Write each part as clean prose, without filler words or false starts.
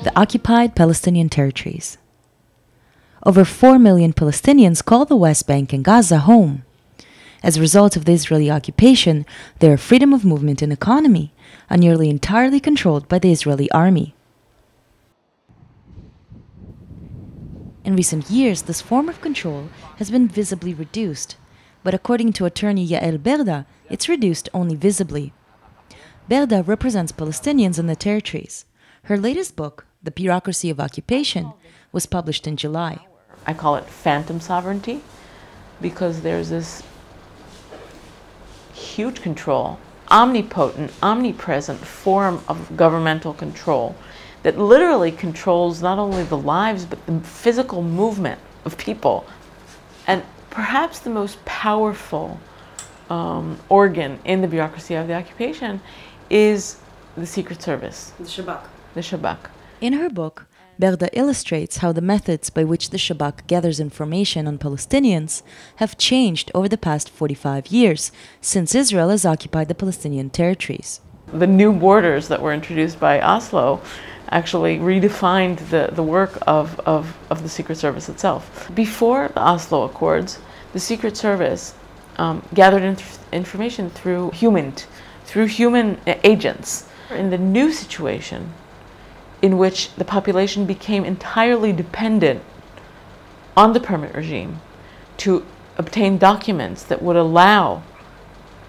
the occupied Palestinian territories. Over 4 million Palestinians call the West Bank and Gaza home. As a result of the Israeli occupation, their freedom of movement and economy are nearly entirely controlled by the Israeli army. In recent years, this form of control has been visibly reduced, but according to attorney Yael Berda, it's reduced only visibly. Berda represents Palestinians in the territories. Her latest book, The Bureaucracy of Occupation, was published in July. I call it phantom sovereignty because there's this huge control, omnipotent, omnipresent form of governmental control that literally controls not only the lives but the physical movement of people. And perhaps the most powerful organ in the bureaucracy of the occupation is the Secret Service. The Shabak. The Shabak. In her book, Berda illustrates how the methods by which the Shabak gathers information on Palestinians have changed over the past 45 years, since Israel has occupied the Palestinian territories. The new borders that were introduced by Oslo actually redefined the work of the Secret Service itself. Before the Oslo Accords, the Secret Service gathered information through human agents. In the new situation, in which the population became entirely dependent on the permit regime to obtain documents that would allow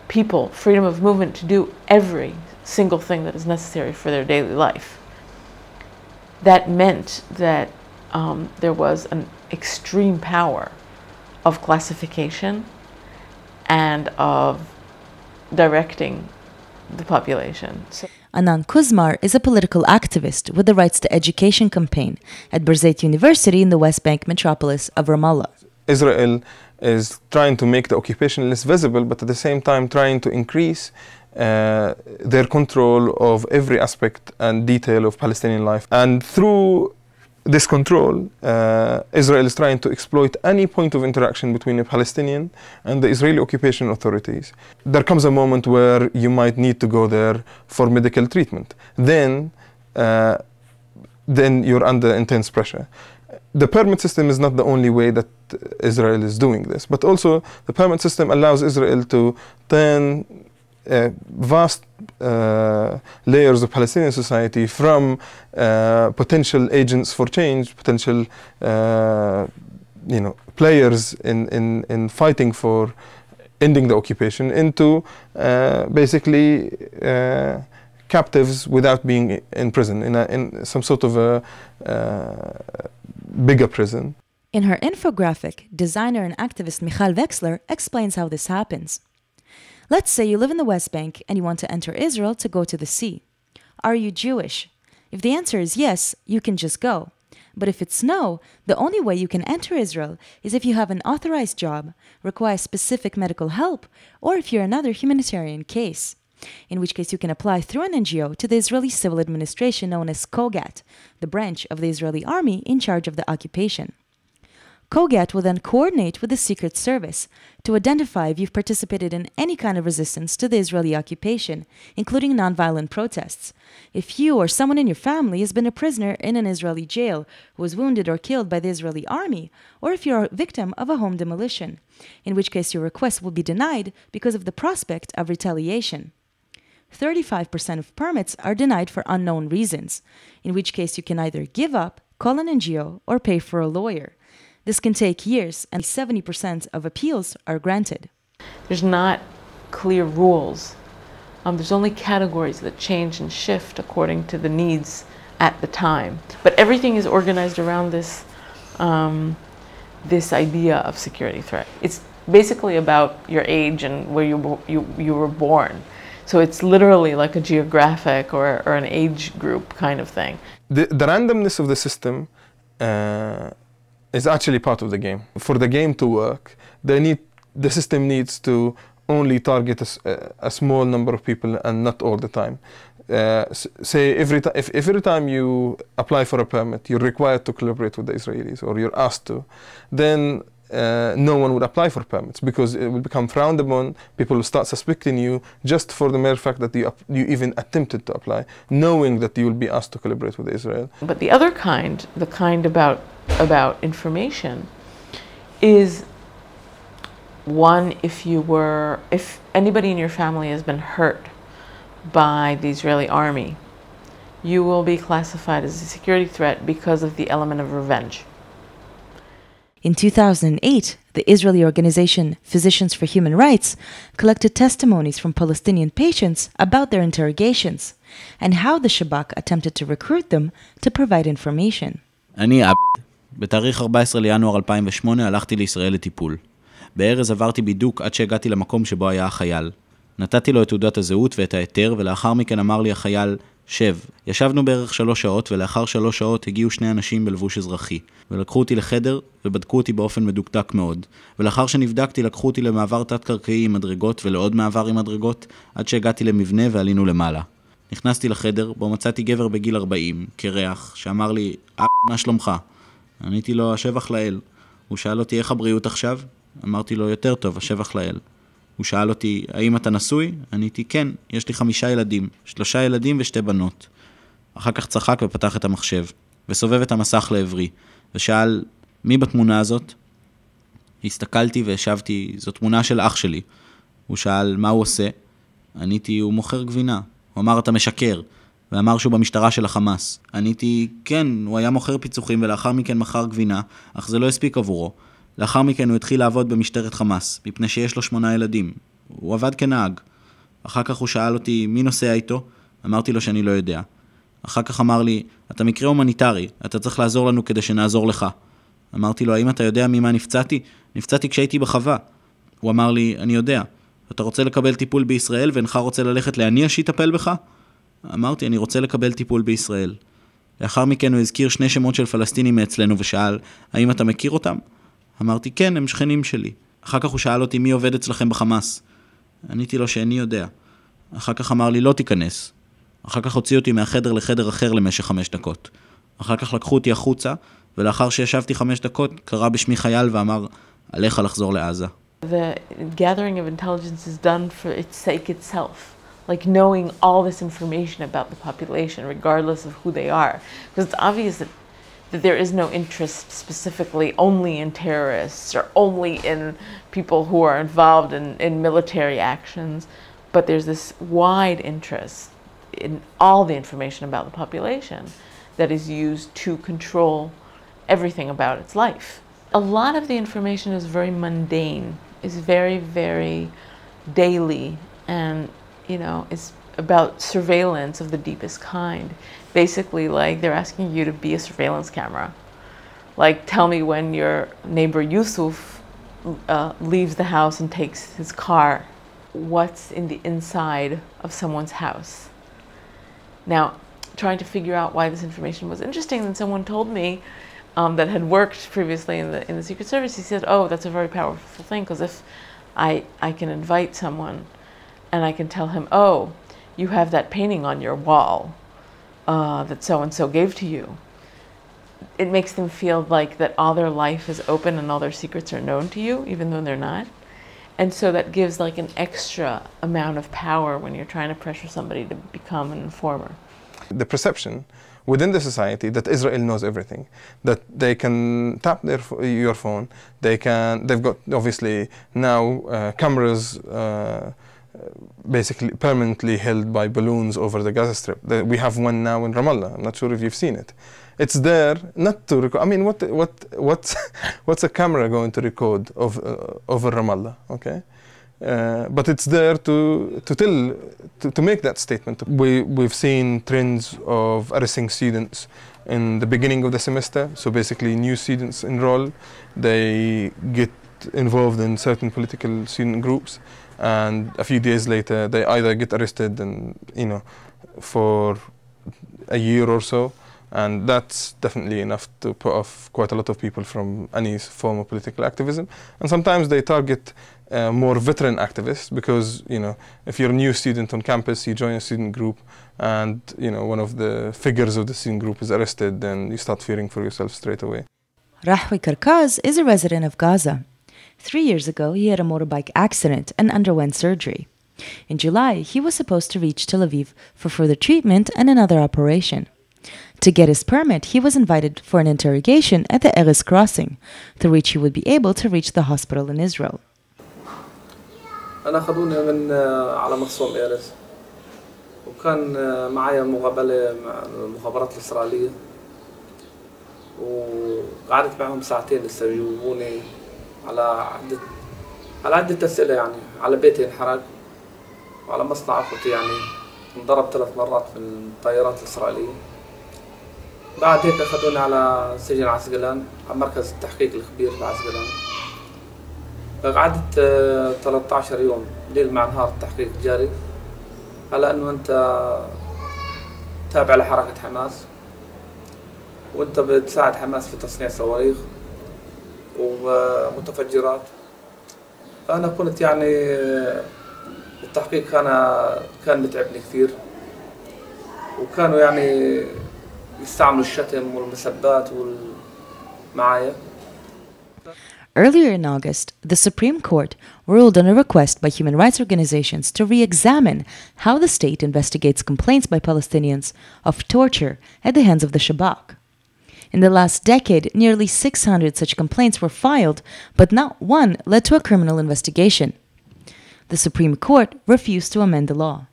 people freedom of movement to do every single thing that is necessary for their daily life. That meant that there was an extreme power of classification and of directing the population. Anan Kuzmar is a political activist with the Rights to Education campaign at Birzeit University in the West Bank metropolis of Ramallah. Israel is trying to make the occupation less visible, but at the same time trying to increase their control of every aspect and detail of Palestinian life. And through this control, Israel is trying to exploit any point of interaction between a Palestinian and the Israeli occupation authorities. There comes a moment where you might need to go there for medical treatment. Then you're under intense pressure. The permit system is not the only way that Israel is doing this, but also the permit system allows Israel to turn vast layers of Palestinian society from potential agents for change, potential players in fighting for ending the occupation, into basically captives without being in prison, in some sort of a bigger prison. In her infographic, designer and activist Michal Wexler explains how this happens. Let's say you live in the West Bank and you want to enter Israel to go to the sea. Are you Jewish? If the answer is yes, you can just go. But if it's no, the only way you can enter Israel is if you have an authorized job, require specific medical help, or if you're another humanitarian case. In which case you can apply through an NGO to the Israeli civil administration known as Kogat, the branch of the Israeli army in charge of the occupation. Kogat will then coordinate with the Secret Service to identify if you've participated in any kind of resistance to the Israeli occupation, including nonviolent protests. If you or someone in your family has been a prisoner in an Israeli jail who was wounded or killed by the Israeli army, or if you're a victim of a home demolition, in which case your request will be denied because of the prospect of retaliation. 35% of permits are denied for unknown reasons, in which case you can either give up, call an NGO, or pay for a lawyer. This can take years, and 70% of appeals are granted. There's not clear rules. There's only categories that change and shift according to the needs at the time. But everything is organized around this, this idea of security threat. It's basically about your age and where you were born. So it's literally like a geographic or an age group kind of thing. The randomness of the system is actually part of the game. For the game to work, the system needs to only target a small number of people and not all the time. Say every time you apply for a permit, you're required to collaborate with the Israelis, or you're asked to, then no one would apply for permits because it will become frowned upon. People will start suspecting you just for the mere fact that you even attempted to apply, knowing that you will be asked to collaborate with Israel. But the other kind, the kind about information, is one, if anybody in your family has been hurt by the Israeli army, you will be classified as a security threat because of the element of revenge. In 2008, the Israeli organization Physicians for Human Rights collected testimonies from Palestinian patients about their interrogations and how the Shabak attempted to recruit them to provide information. אני עבד. בתאריך 14 לינואר 2008 הלכתי לישראל לטיפול. בארז עברתי בידוק עד שהגעתי למקום שבו היה החייל. נתתי לו את תעודת הזהות ואת ההיתר, ולאחר מכן אמר לי החייל, שב. ישבנו בערך 3 שעות, ולאחר 3 שעות הגיעו 2 אנשים בלבוש אזרחי. ולקחו אותי לחדר, ובדקו אותי באופן מדוקדק מאוד. ולאחר שנבדקתי, לקחו אותי למעבר תת-קרקעי עם מדרגות, ולעוד מעבר עם מדרגות, עד שהגעתי למבנה ועלינו למעלה. נכנסתי לחדר, בו מצאתי גבר בגיל 40, קרח, שאמר לי, מה שלומך? עניתי לו, השבח לאל. הוא שאל אותי, איך הבריאות עכשיו? אמרתי לו, יותר טוב, השבח לאל. הוא שאל אותי, האם אתה נשוי? עניתי, כן, יש לי 5 ילדים, 3 ילדים ו2 בנות. אחר כך צחק ופתח את המחשב, וסובב את המסך לעברי, ושאל, מי בתמונה הזאת? הסתכלתי והשבתי, זו תמונה של אח שלי. הוא שאל, מה הוא עושה? עניתי, הוא מוכר גבינה. הוא אמר, אתה משקר, ואמר שהוא במשטרה של החמאס. עניתי, כן, הוא היה מוכר פיצוחים ולאחר מכן מכר גבינה, אך זה לא הספיק עבורו. לאחר מכן הוא התחיל לעבוד במשטרת חמאס, מפני שיש לו 8 ילדים. הוא עבד כנהג. אחר כך הוא שאל אותי, מי נוסע איתו? אמרתי לו שאני לא יודע. אחר כך אמר לי, אתה מקרה הומניטרי, אתה צריך לעזור לנו כדי שנעזור לך. אמרתי לו, האם אתה יודע ממה נפצעתי? נפצעתי כשהייתי בחווה. הוא אמר לי, אני יודע. אתה רוצה לקבל טיפול בישראל ואינך רוצה ללכת להניע שיטפל בך? אמרתי, אני רוצה לקבל טיפול בישראל. לאחר מכן הוא הזכיר 2 שמות של פלסטינים מאצלנו ושאל, האם אתה מכיר אותם? אמרתי, כן, הם שכנים שלי. אחר כך הוא שאל אותי, מי עובד אצלכם בחמאס? עניתי לו שאיני יודע. אחר כך אמר לי, לא תיכנס. אחר כך הוציא אותי מהחדר לחדר אחר למשך 5 דקות. אחר כך לקחו אותי החוצה, ולאחר שישבתי 5 דקות, קרא בשמי חייל ואמר, עליך לחזור לעזה. The gathering of intelligence is done for its sake itself. Like knowing all this information about the population, regardless of who they are. Because it's obvious that there is no interest specifically only in terrorists or only in people who are involved in military actions, but there's this wide interest in all the information about the population that is used to control everything about its life. A lot of the information is very mundane, is very, very daily, and is about surveillance of the deepest kind. Basically, like, they're asking you to be a surveillance camera. Like, tell me when your neighbor Yusuf leaves the house and takes his car. What's in the inside of someone's house? Now, trying to figure out why this information was interesting, then someone told me that had worked previously in the Secret Service. He said, oh, that's a very powerful thing, because if I can invite someone and I can tell him, oh, you have that painting on your wall that so-and-so gave to you. It makes them feel like that all their life is open and all their secrets are known to you, even though they're not. And so that gives like an extra amount of power when you're trying to pressure somebody to become an informer. The perception within the society that Israel knows everything, that they can tap your phone, they've got obviously now cameras basically permanently held by balloons over the Gaza Strip. We have one now in Ramallah. I'm not sure if you've seen it. It's there not to record. I mean, what's a camera going to record over Ramallah? Okay, but it's there to make that statement. We've seen trends of arresting students in the beginning of the semester. So basically, new students enroll, they get involved in certain political student groups, and a few days later they either get arrested and for a year or so, and that's definitely enough to put off quite a lot of people from any form of political activism. And sometimes they target more veteran activists because if you're a new student on campus, you join a student group and one of the figures of the student group is arrested, then you start fearing for yourself straight away. Rahwi Karkaz is a resident of Gaza. 3 years ago, he had a motorbike accident and underwent surgery. In July, he was supposed to reach Tel Aviv for further treatment and another operation. To get his permit, he was invited for an interrogation at the Erez crossing, through which he would be able to reach the hospital in Israel. أنا أخذوني من على مخصوم إيرس وكان معايا مقابلة مع المخابرات الإسرائيلية وقعدت معهم ساعتين يجاوبوني على عدة أسئلة يعني على بيتي انحرق وعلى مصنع أخوتي يعني انضرب 3 مرات من الطائرات الإسرائيلية. بعد هيك أخذوني على سجن عسقلان على مركز التحقيق الكبير بعسقلان. قعدت 13 يوم ليل مع نهار التحقيق جاري على انه انت تابع لحركة حماس وانت بتساعد حماس في تصنيع صواريخ ومتفجرات. فانا كنت يعني التحقيق كان متعبني كثير وكانوا يعني يستعملوا الشتم والمسبات معايا. Earlier in August, the Supreme Court ruled on a request by human rights organizations to re-examine how the state investigates complaints by Palestinians of torture at the hands of the Shabak. In the last decade, nearly 600 such complaints were filed, but not one led to a criminal investigation. The Supreme Court refused to amend the law.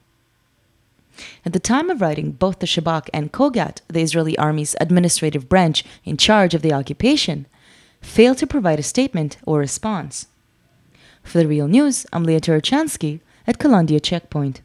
At the time of writing, both the Shabak and Kogat, the Israeli army's administrative branch in charge of the occupation, failed to provide a statement or response. For the Real News, I'm Leah Turochansky at Kalandia Checkpoint.